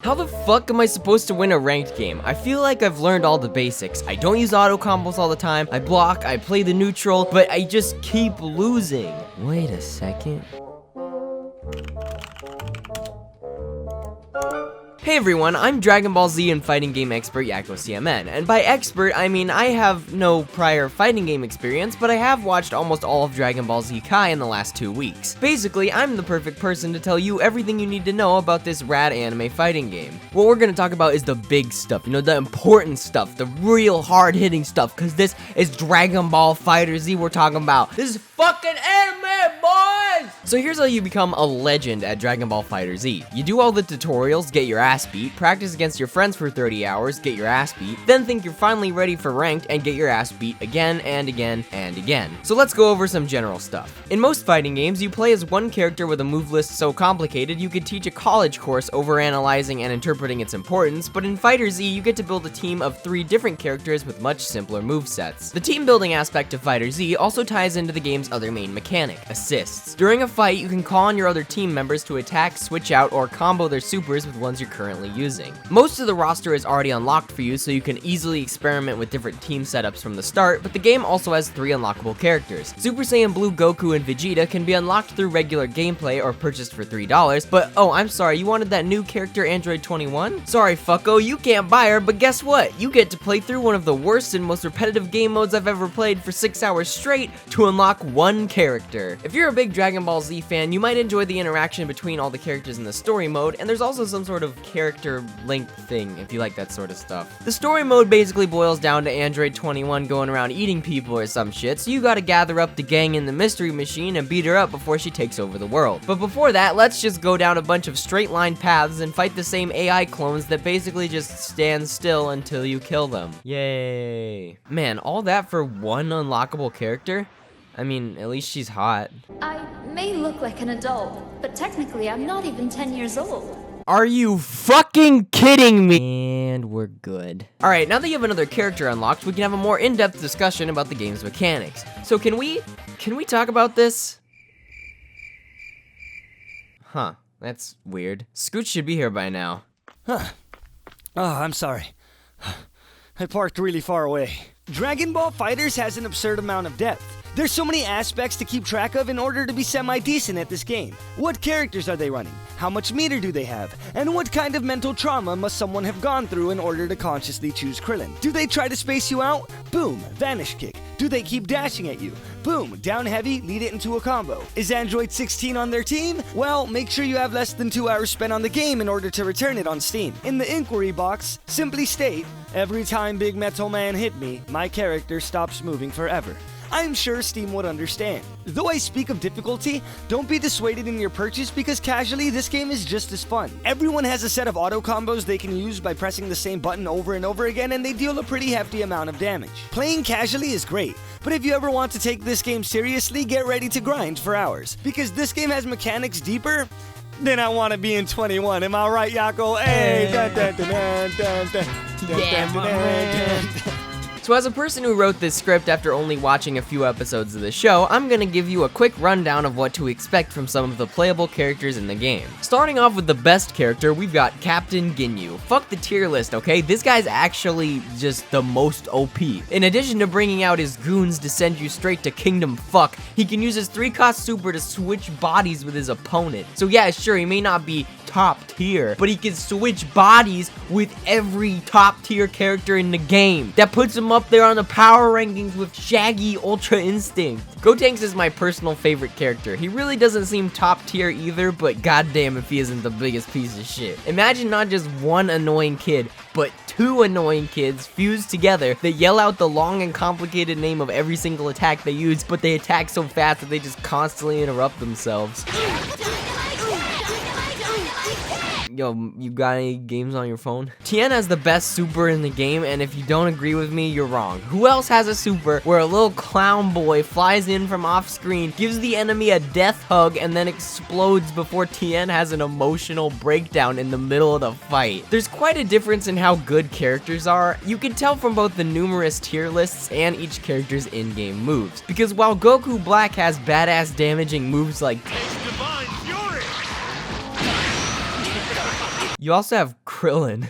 How the fuck am I supposed to win a ranked game? I feel like I've learned all the basics. I don't use auto combos all the time. I block, I play the neutral, but I just keep losing. Wait a second. Hey everyone, I'm Dragon Ball Z and fighting game expert yakkocmn, and by expert I mean I have no prior fighting game experience, but I have watched almost all of Dragon Ball Z Kai in the last 2 weeks. Basically, I'm the perfect person to tell you everything you need to know about this rad anime fighting game. What we're gonna talk about is the big stuff, you know, the important stuff, the real hard-hitting stuff, cause this is Dragon Ball FighterZ we're talking about. This is fucking anime, boys! So here's how you become a legend at Dragon Ball FighterZ. You do all the tutorials, get your ass beat, practice against your friends for 30 hours, get your ass beat, then think you're finally ready for ranked and get your ass beat again and again and again. So let's go over some general stuff. In most fighting games, you play as one character with a move list so complicated you could teach a college course over analyzing and interpreting its importance, but in FighterZ, you get to build a team of 3 different characters with much simpler movesets. The team building aspect of FighterZ also ties into the game's other main mechanic, assists. During a fight, you can call on your other team members to attack, switch out, or combo their supers with ones you're currently using. Most of the roster is already unlocked for you, so you can easily experiment with different team setups from the start, but the game also has 3 unlockable characters. Super Saiyan Blue Goku and Vegeta can be unlocked through regular gameplay or purchased for $3, but oh, I'm sorry, you wanted that new character Android 21? Sorry, fucko, you can't buy her, but guess what? You get to play through one of the worst and most repetitive game modes I've ever played for 6 hours straight to unlock one character. If you're a big Dragon Ball Z fan, you might enjoy the interaction between all the characters in the story mode, and there's also some sort of character link thing if you like that sort of stuff. The story mode basically boils down to Android 21 going around eating people or some shit, so you gotta gather up the gang in the mystery machine and beat her up before she takes over the world. But before that, let's just go down a bunch of straight line paths and fight the same AI clones that basically just stand still until you kill them. Yay. Man, all that for one unlockable character? I mean, at least she's hot. I may look like an adult, but technically I'm not even 10 years old. Are you fucking kidding me? And we're good. Alright, now that you have another character unlocked, we can have a more in-depth discussion about the game's mechanics. So can we talk about this? Huh, that's weird. Scoot should be here by now. Huh. Oh, I'm sorry. I parked really far away. Dragon Ball FighterZ has an absurd amount of depth. There's so many aspects to keep track of in order to be semi-decent at this game. What characters are they running? How much meter do they have? And what kind of mental trauma must someone have gone through in order to consciously choose Krillin? Do they try to space you out? Boom, vanish kick. Do they keep dashing at you? Boom, down heavy, lead it into a combo. Is Android 16 on their team? Well, make sure you have less than 2 hours spent on the game in order to return it on Steam. In the inquiry box, simply state, every time Big Metal Man hit me, my character stops moving forever. I'm sure Steam would understand. Though I speak of difficulty, don't be dissuaded in your purchase because casually this game is just as fun. Everyone has a set of auto combos they can use by pressing the same button over and over again, and they deal a pretty hefty amount of damage. Playing casually is great, but if you ever want to take this game seriously, get ready to grind for hours. Because this game has mechanics deeper than I want to be in 21. Am I right, Yakko? Hey! Dun, dun, dun, dun, dun, dun, dun, Yeah, dun, dun, dun, dun. So as a person who wrote this script after only watching a few episodes of the show, I'm gonna give you a quick rundown of what to expect from some of the playable characters in the game. Starting off with the best character, we've got Captain Ginyu. Fuck the tier list, okay? This guy's actually just the most OP. In addition to bringing out his goons to send you straight to Kingdom Fuck, he can use his 3-cost super to switch bodies with his opponent. So yeah, sure, he may not be top tier, but he can switch bodies with every top tier character in the game. That puts him up there on the power rankings with Shaggy Ultra Instinct. Gotenks is my personal favorite character. He really doesn't seem top tier either, but goddamn if he isn't the biggest piece of shit. Imagine not just one annoying kid, but 2 annoying kids fused together that yell out the long and complicated name of every single attack they use, but they attack so fast that they just constantly interrupt themselves. Yo, you got any games on your phone? Tien has the best super in the game, and if you don't agree with me, you're wrong. Who else has a super where a little clown boy flies in from off screen, gives the enemy a death hug, and then explodes before Tien has an emotional breakdown in the middle of the fight? There's quite a difference in how good characters are. You can tell from both the numerous tier lists and each character's in-game moves. Because while Goku Black has badass damaging moves like You also have Krillin.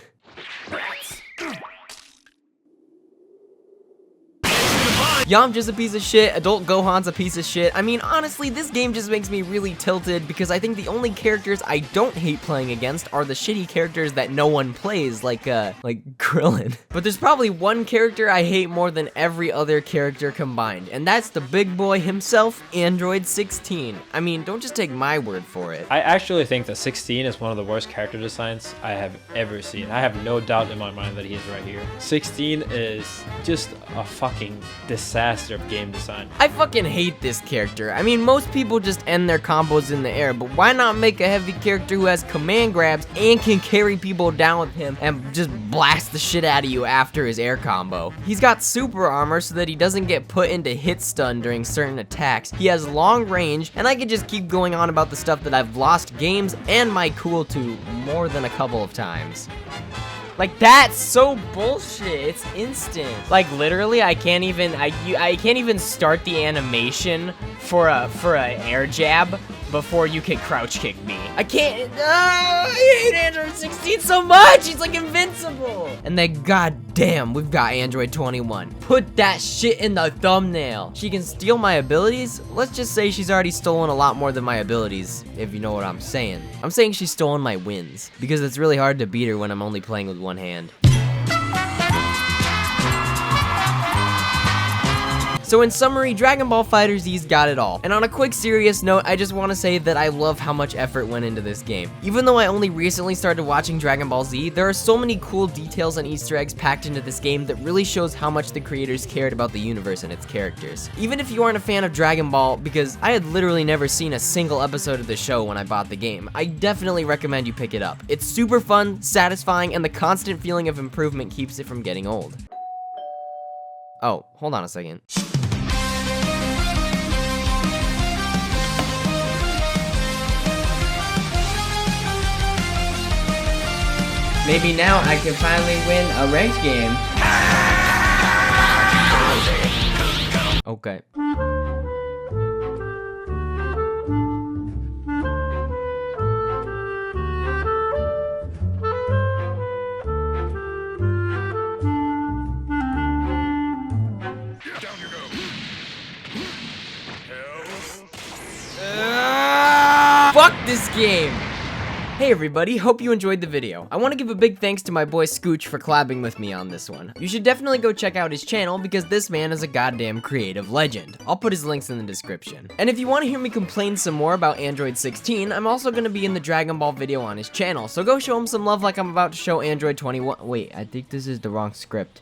Yamcha's a piece of shit, Adult Gohan's a piece of shit. I mean, honestly, this game just makes me really tilted because I think the only characters I don't hate playing against are the shitty characters that no one plays, like Krillin. But there's probably one character I hate more than every other character combined, and that's the big boy himself, Android 16. I mean, don't just take my word for it. I actually think that 16 is one of the worst character designs I have ever seen. I have no doubt in my mind that he is right here. 16 is just a fucking disaster of game design. I fucking hate this character. I mean, most people just end their combos in the air, but why not make a heavy character who has command grabs and can carry people down with him and just blast the shit out of you after his air combo? He's got super armor so that he doesn't get put into hit stun during certain attacks. He has long range, and I could just keep going on about the stuff that I've lost games and my cool to more than a couple of times. Like, that's so bullshit. It's instant. Like, literally, I can't even start the animation for a air jab before you can crouch kick me. I can't. I hate Android 16 so much. He's like invincible. And then, goddamn, we've got Android 21. Put that shit in the thumbnail. She can steal my abilities. Let's just say she's already stolen a lot more than my abilities, if you know what I'm saying. I'm saying she's stolen my wins because it's really hard to beat her when I'm only playing with one hand. So in summary, Dragon Ball FighterZ's got it all. And on a quick serious note, I just want to say that I love how much effort went into this game. Even though I only recently started watching Dragon Ball Z, there are so many cool details and Easter eggs packed into this game that really shows how much the creators cared about the universe and its characters. Even if you aren't a fan of Dragon Ball, because I had literally never seen a single episode of the show when I bought the game, I definitely recommend you pick it up. It's super fun, satisfying, and the constant feeling of improvement keeps it from getting old. Oh, hold on a second. Maybe now I can finally win a ranked game. Okay. Fuck this game! Hey everybody, hope you enjoyed the video. I want to give a big thanks to my boy Scooch for collabing with me on this one. You should definitely go check out his channel because this man is a goddamn creative legend. I'll put his links in the description. And if you want to hear me complain some more about Android 16, I'm also going to be in the Dragon Ball video on his channel, so go show him some love like I'm about to show Android 21. Wait, I think this is the wrong script.